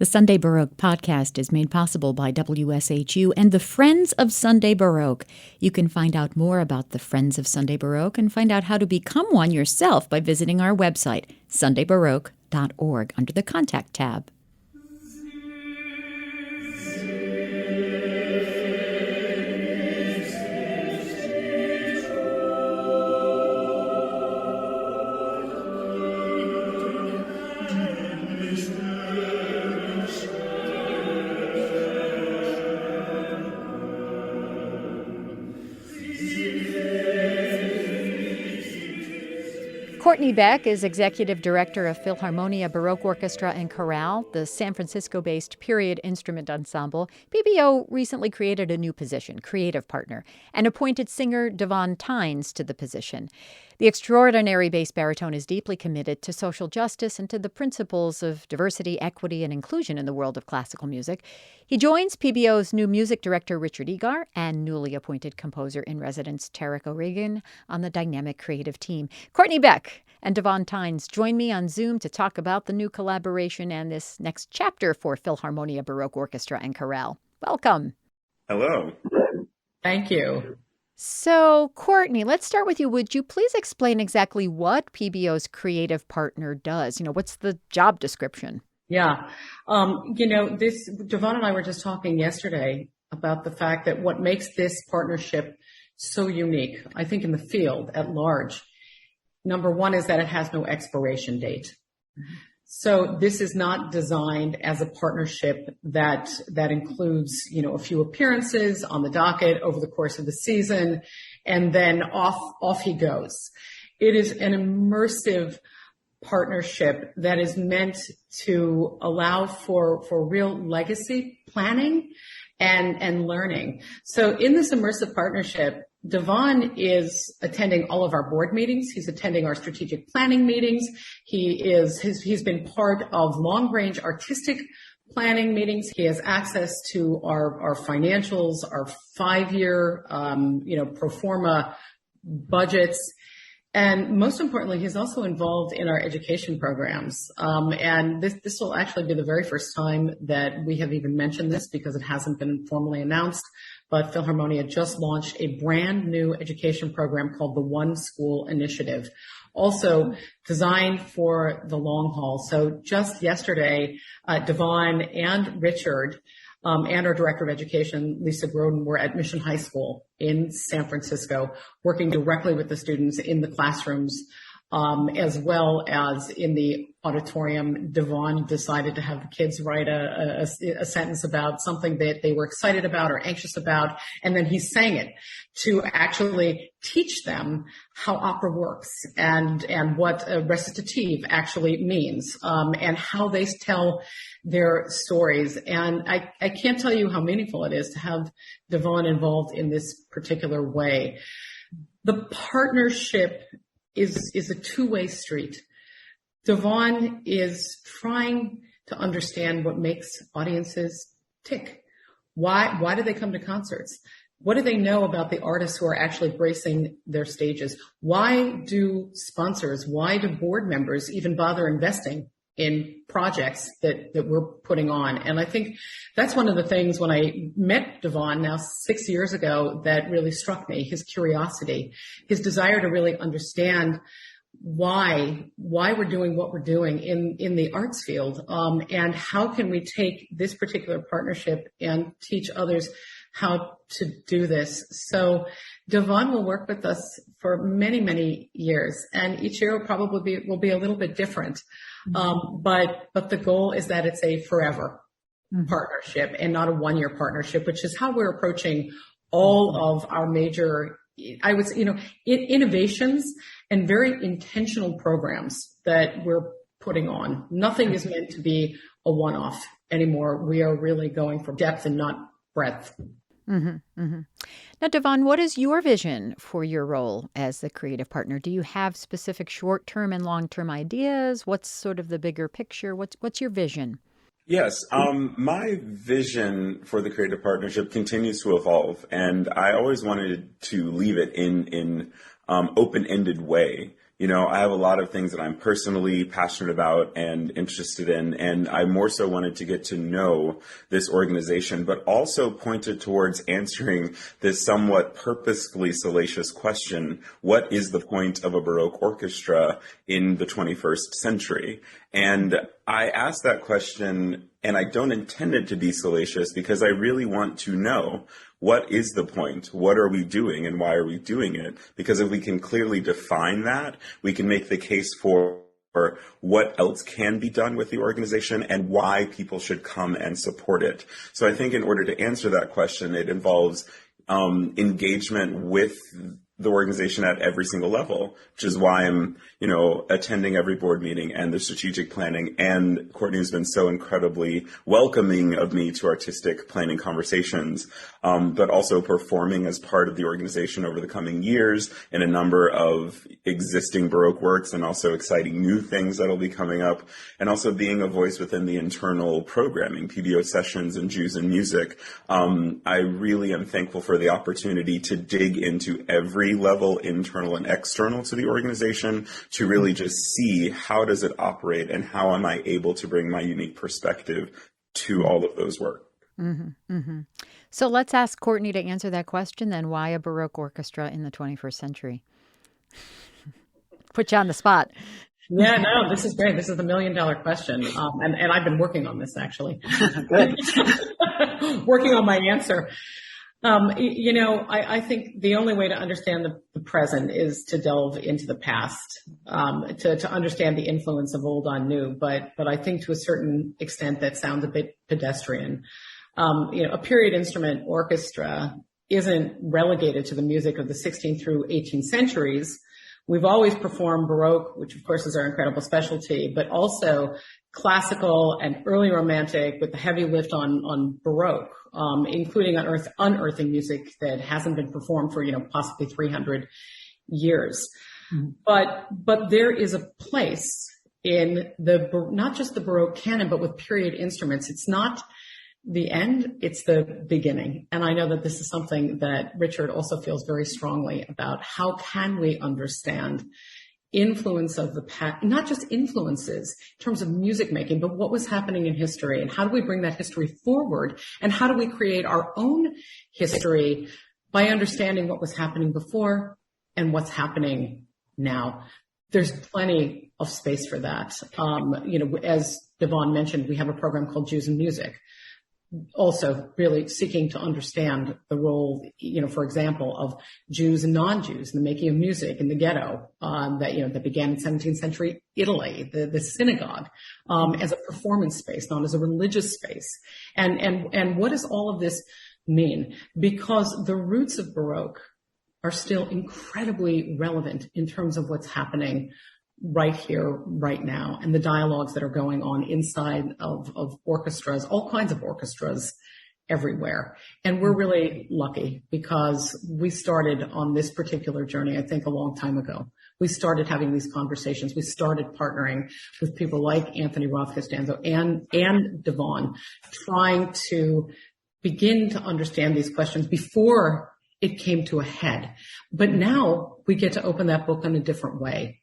The Sunday Baroque podcast is made possible by WSHU and the Friends of Sunday Baroque. You can find out more about the Friends of Sunday Baroque and find out how to become one yourself by visiting our website, sundaybaroque.org, under the Contact tab. Courtney Beck is Executive Director of Philharmonia Baroque Orchestra and Chorale, the San Francisco-based period instrument ensemble. PBO recently created a new position, Creative Partner, and appointed singer Davóne Tines to the position. The extraordinary bass-baritone is deeply committed to social justice and to the principles of diversity, equity, and inclusion in the world of classical music. He joins PBO's new music director, Richard Egar, and newly appointed composer-in-residence, Tarek O'Regan, on the dynamic creative team. Courtney Beck and Davóne Tines join me on Zoom to talk about the new collaboration and this next chapter for Philharmonia Baroque Orchestra and Chorale. Welcome. Hello. Thank you. So, Courtney, let's start with you. Would you please explain exactly what PBO's Creative Partner does? What's the job description? Yeah. Davóne and I were just talking yesterday about the fact that what makes this partnership so unique, I think in the field at large, number one is that it has no expiration date. Mm-hmm. So this is not designed as a partnership that includes, a few appearances on the docket over the course of the season, and then off he goes. It is an immersive partnership that is meant to allow for real legacy planning and learning. So in this immersive partnership, Davóne is attending all of our board meetings. He's attending our strategic planning meetings. He's been part of long-range artistic planning meetings. He has access to our financials, our 5-year, pro forma budgets. And most importantly, he's also involved in our education programs. And this will actually be the very first time that we have even mentioned this because it hasn't been formally announced. But Philharmonia just launched a brand new education program called the One School Initiative, also designed for the long haul. So just yesterday, Davóne and Richard and our director of education, Lisa Groden, were at Mission High School in San Francisco, working directly with the students in the classrooms, as well as in the auditorium. Davóne decided to have the kids write a sentence about something that they were excited about or anxious about, and then he sang it to actually teach them how opera works and what a recitative actually means, and how they tell their stories. And I can't tell you how meaningful it is to have Davóne involved in this particular way. The partnership is a two-way street. Davóne is trying to understand what makes audiences tick. Why do they come to concerts? What do they know about the artists who are actually gracing their stages? Why do sponsors, why do board members even bother investing in projects that we're putting on? And I think that's one of the things when I met Davóne now 6 years ago that really struck me, his curiosity, his desire to really understand why we're doing what we're doing in the arts field, and how can we take this particular partnership and teach others how to do this. So Davóne will work with us for many, many years, and each year will be a little bit different. But the goal is that it's a forever partnership and not a one-year partnership, which is how we're approaching all of our major, I would say, innovations and very intentional programs that we're putting on. Nothing is meant to be a one-off anymore. We are really going for depth and not breadth. Mm-hmm, mm-hmm. Now, Davóne, what is your vision for your role as the creative partner? Do you have specific short-term and long-term ideas? What's sort of the bigger picture? What's your vision? Yes, my vision for the creative partnership continues to evolve, and I always wanted to leave it in open-ended way. I have a lot of things that I'm personally passionate about and interested in, and I more so wanted to get to know this organization, but also pointed towards answering this somewhat purposefully salacious question: what is the point of a Baroque orchestra in the 21st century? And I asked that question, and I don't intend it to be salacious, because I really want to know, what is the point? What are we doing, and why are we doing it? Because if we can clearly define that, we can make the case for what else can be done with the organization and why people should come and support it. So I think in order to answer that question, it involves engagement with the organization at every single level, which is why I'm, attending every board meeting and the strategic planning. And Courtney's been so incredibly welcoming of me to artistic planning conversations, but also performing as part of the organization over the coming years in a number of existing Baroque works, and also exciting new things that'll be coming up, and also being a voice within the internal programming, PBO sessions and Jews in Music. I really am thankful for the opportunity to dig into every level, internal and external to the organization, to really just see how does it operate and how am I able to bring my unique perspective to all of those work. Mm-hmm, mm-hmm. So let's ask Courtney to answer that question then. Why a Baroque orchestra in the 21st century? Put you on the spot. Yeah, no, this is great. This is the $1 million question. And I've been working on this, actually. Working on my answer. I think the only way to understand the present is to delve into the past, to understand the influence of old on new. But I think to a certain extent that sounds a bit pedestrian. A period instrument orchestra isn't relegated to the music of the 16th through 18th centuries. We've always performed Baroque, which of course is our incredible specialty, but also classical and early Romantic with the heavy lift on Baroque, including unearthing music that hasn't been performed for, possibly 300 years. Mm-hmm. But there is a place in not just the Baroque canon, but with period instruments. It's not the end, it's the beginning. And I know that this is something that Richard also feels very strongly about. How can we understand influence of the past, not just influences in terms of music making, but what was happening in history, and how do we bring that history forward, and how do we create our own history by understanding what was happening before and what's happening now. There's plenty of space for that. As Davóne mentioned, we have a program called Jews in Music, also really seeking to understand the role, for example, of Jews and non-Jews in the making of music in the ghetto, that began in 17th century Italy, the synagogue, as a performance space, not as a religious space. And what does all of this mean? Because the roots of Baroque are still incredibly relevant in terms of what's happening right here, right now, and the dialogues that are going on inside of orchestras, all kinds of orchestras everywhere. And we're really lucky because we started on this particular journey, I think, a long time ago. We started having these conversations. We started partnering with people like Anthony Roth-Costanzo and Davóne, trying to begin to understand these questions before it came to a head. But now we get to open that book in a different way.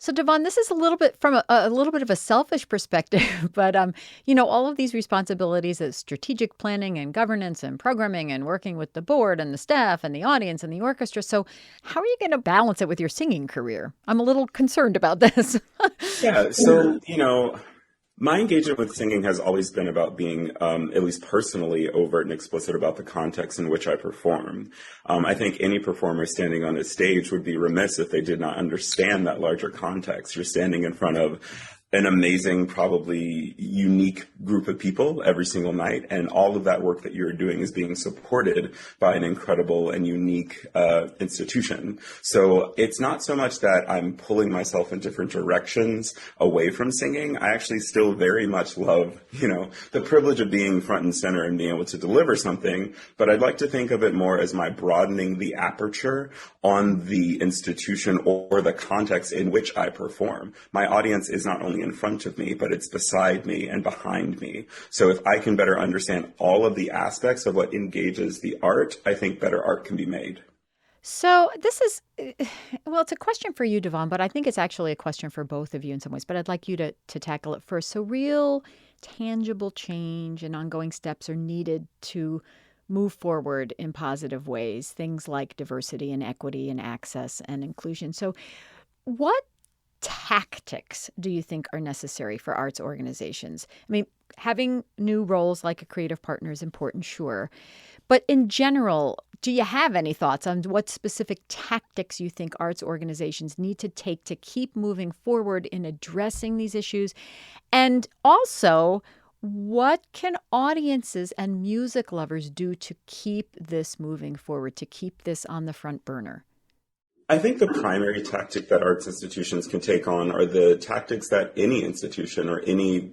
So, Davóne, this is a little bit from a little bit of a selfish perspective, but, all of these responsibilities as strategic planning and governance and programming and working with the board and the staff and the audience and the orchestra. So how are you going to balance it with your singing career? I'm a little concerned about this. Yeah. So, my engagement with singing has always been about being, at least personally, overt and explicit about the context in which I perform. I think any performer standing on a stage would be remiss if they did not understand that larger context. You're standing in front of an amazing, probably unique group of people every single night, and all of that work that you're doing is being supported by an incredible and unique institution. So it's not so much that I'm pulling myself in different directions away from singing. I actually still very much love, the privilege of being front and center and being able to deliver something, but I'd like to think of it more as my broadening the aperture on the institution or the context in which I perform. My audience is not only in front of me, but it's beside me and behind me. So if I can better understand all of the aspects of what engages the art, I think better art can be made. So this is, well, it's a question for you, Davóne, but I think it's actually a question for both of you in some ways. But I'd like you to tackle it first. So real tangible change and ongoing steps are needed to move forward in positive ways, things like diversity and equity and access and inclusion. So what tactics do you think are necessary for arts organizations? I mean, having new roles like a creative partner is important, sure. But in general, do you have any thoughts on what specific tactics you think arts organizations need to take to keep moving forward in addressing these issues? And also, what can audiences and music lovers do to keep this moving forward, to keep this on the front burner? I think the primary tactic that arts institutions can take on are the tactics that any institution or any,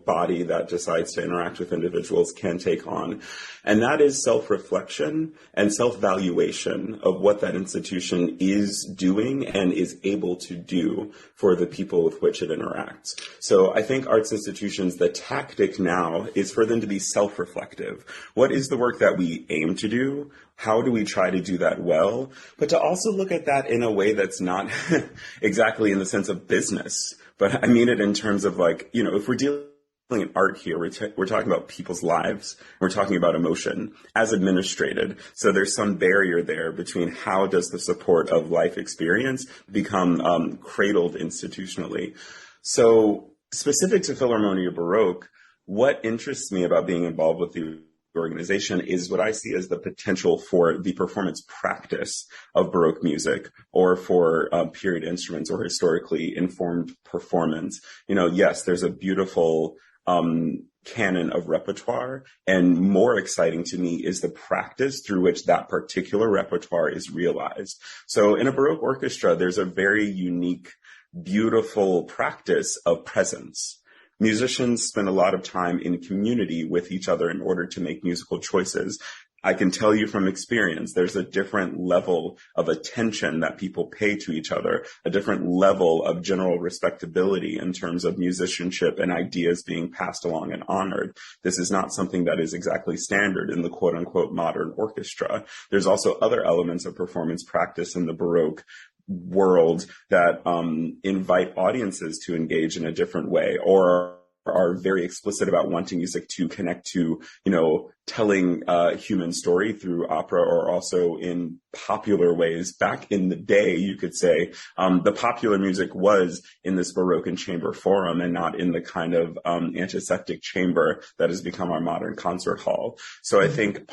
body that decides to interact with individuals can take on. And that is self-reflection and self-valuation of what that institution is doing and is able to do for the people with which it interacts. So I think arts institutions, the tactic now is for them to be self-reflective. What is the work that we aim to do? How do we try to do that well? But to also look at that in a way that's not exactly in the sense of business, but I mean it in terms of if we're dealing in art here, we're talking about people's lives. We're talking about emotion as administrated. So there's some barrier there between how does the support of life experience become cradled institutionally. So specific to Philharmonia Baroque, what interests me about being involved with the organization is what I see as the potential for the performance practice of Baroque music or for period instruments or historically informed performance. Yes, there's a beautiful canon of repertoire, and more exciting to me is the practice through which that particular repertoire is realized. So in a Baroque orchestra, there's a very unique, beautiful practice of presence. Musicians spend a lot of time in community with each other in order to make musical choices. I can tell you from experience, there's a different level of attention that people pay to each other, a different level of general respectability in terms of musicianship and ideas being passed along and honored. This is not something that is exactly standard in the quote unquote modern orchestra. There's also other elements of performance practice in the Baroque world that invite audiences to engage in a different way or are very explicit about wanting music to connect to, telling a human story through opera or also in popular ways. Back in the day, you could say, the popular music was in this Baroque and chamber forum and not in the kind of antiseptic chamber that has become our modern concert hall. So I think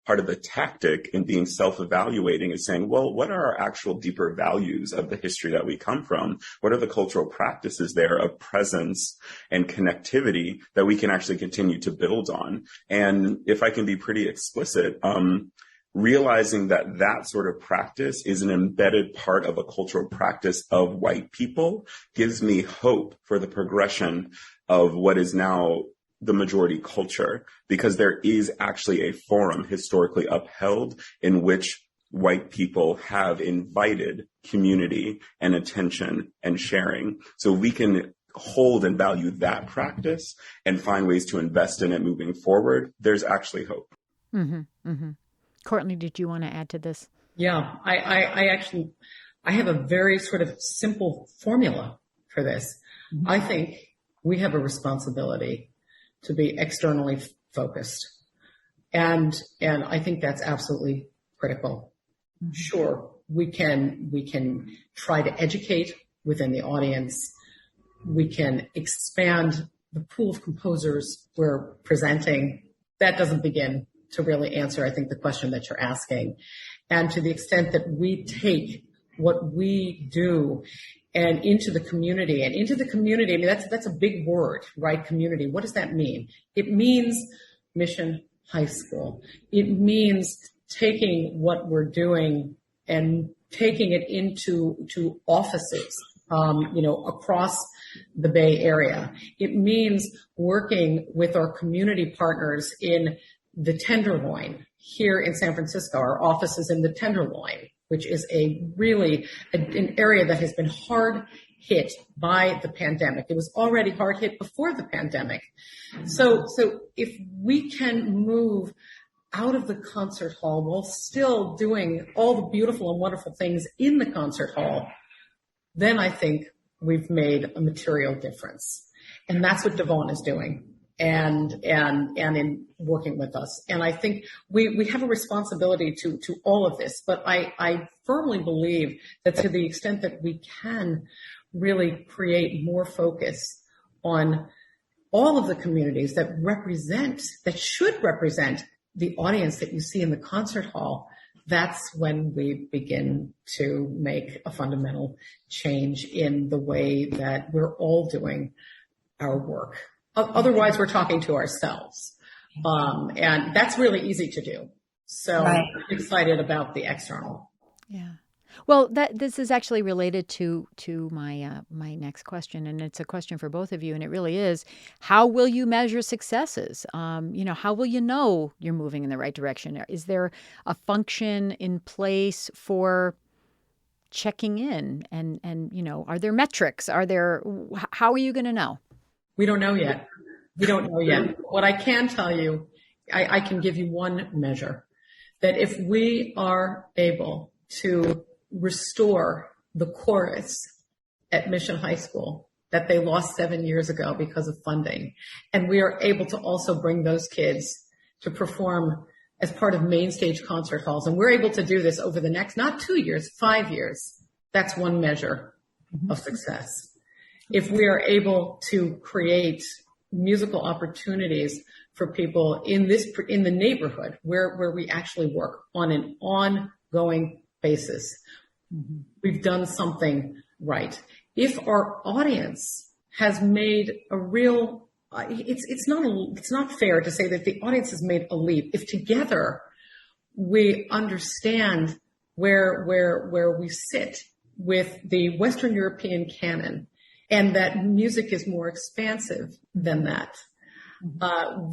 part of the tactic in being self-evaluating is saying, well, what are our actual deeper values of the history that we come from? What are the cultural practices there of presence and connectivity that we can actually continue to build on? And if I can be pretty explicit, realizing that that sort of practice is an embedded part of a cultural practice of white people gives me hope for the progression of what is now the majority culture, because there is actually a forum historically upheld in which white people have invited community and attention and sharing. So we can hold and value that practice and find ways to invest in it moving forward. There's actually hope. Mm-hmm, mm-hmm. Courtney, did you want to add to this? Yeah, I have a very sort of simple formula for this. Mm-hmm. I think we have a responsibility to be externally focused. And I think that's absolutely critical. Mm-hmm. Sure, we can try to educate within the audience. We can expand the pool of composers we're presenting. That doesn't begin to really answer, I think, the question that you're asking. And to the extent that we take what we do and into the community, I mean, that's a big word, right? Community. What does that mean? It means Mission High School. It means taking what we're doing and taking it into offices, across the Bay Area. It means working with our community partners in the Tenderloin here in San Francisco. Our office is in the Tenderloin, which is an area that has been hard hit by the pandemic. It was already hard hit before the pandemic. So if we can move out of the concert hall while still doing all the beautiful and wonderful things in the concert hall, then I think we've made a material difference. And that's what Davóne is doing and in working with us. And I think we have a responsibility to all of this, but I firmly believe that to the extent that we can really create more focus on all of the communities that should represent the audience that you see in the concert hall, that's when we begin to make a fundamental change in the way that we're all doing our work. Otherwise, we're talking to ourselves. And that's really easy to do. So right. I'm excited about the external. Yeah. Well, this is actually related to my my next question, and it's a question for both of you, and it really is: how will you measure successes? How will you know you're moving in the right direction? Is there a function in place for checking in, and are there metrics? How are you going to know? We don't know yet. What I can tell you, I can give you one measure, that if we are able to restore the chorus at Mission High School that they lost 7 years ago because of funding, and we are able to also bring those kids to perform as part of main stage concert halls, and we're able to do this over the next, not 2 years, 5 years, that's one measure of success. If we are able to create musical opportunities for people in the neighborhood where we actually work on an ongoing basis, we've done something right. If our audience has made a real, it's not fair to say that the audience has made a leap. If together we understand where we sit with the Western European canon, and that music is more expansive than that,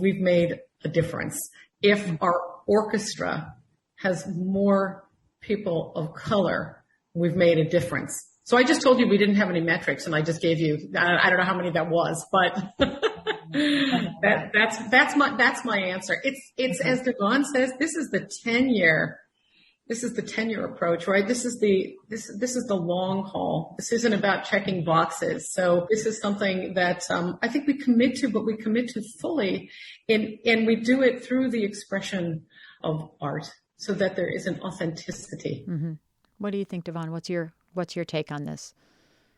we've made a difference. If our orchestra has more people of color, we've made a difference. So I just told you we didn't have any metrics, and I just gave you, I don't know how many that was, but that's my answer. It's as Davóne says, this is the 10-year approach, right? This is the long haul. This isn't about checking boxes. So this is something that I think we commit to, but we commit to fully, and we do it through the expression of art, so that there is an authenticity. Mm-hmm. What do you think, Davóne? What's your take on this?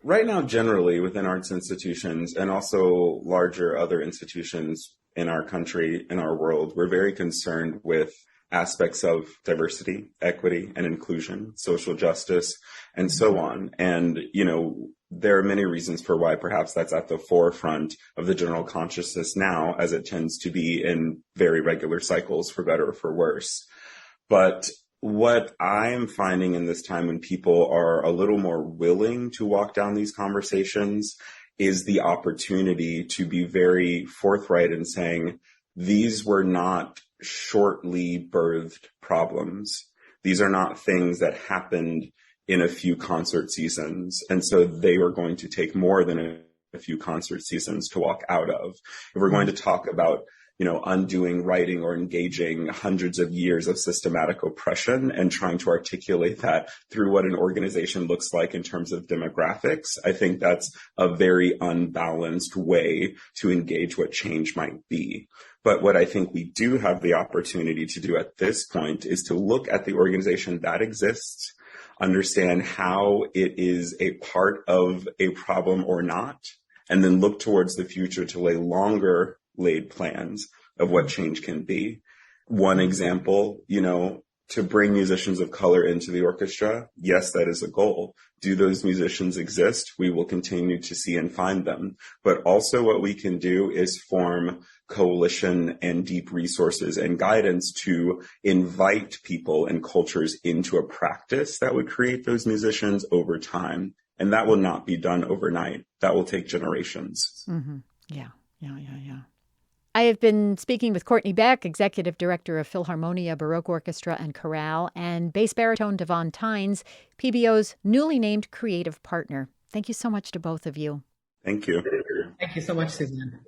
Right now, generally within arts institutions and also larger other institutions in our country, in our world, we're very concerned with aspects of diversity, equity, and inclusion, social justice, and so on. And, there are many reasons for why perhaps that's at the forefront of the general consciousness now, as it tends to be in very regular cycles, for better or for worse. But what I'm finding in this time when people are a little more willing to walk down these conversations is the opportunity to be very forthright in saying, these were not shortly birthed problems. These are not things that happened in a few concert seasons. And so they were going to take more than a few concert seasons to walk out of. If we're going to talk about undoing, writing, or engaging hundreds of years of systematic oppression and trying to articulate that through what an organization looks like in terms of demographics, I think that's a very unbalanced way to engage what change might be. But what I think we do have the opportunity to do at this point is to look at the organization that exists, understand how it is a part of a problem or not, and then look towards the future to lay longer laid plans of what change can be. One example, to bring musicians of color into the orchestra, yes, that is a goal. Do those musicians exist? We will continue to see and find them. But also what we can do is form coalition and deep resources and guidance to invite people and cultures into a practice that would create those musicians over time. And that will not be done overnight. That will take generations. Mm-hmm. Yeah. I have been speaking with Courtney Beck, Executive Director of Philharmonia, Baroque Orchestra, and Chorale, and bass-baritone Davóne Tines, PBO's newly named creative partner. Thank you so much to both of you. Thank you. Thank you so much, Suzanne.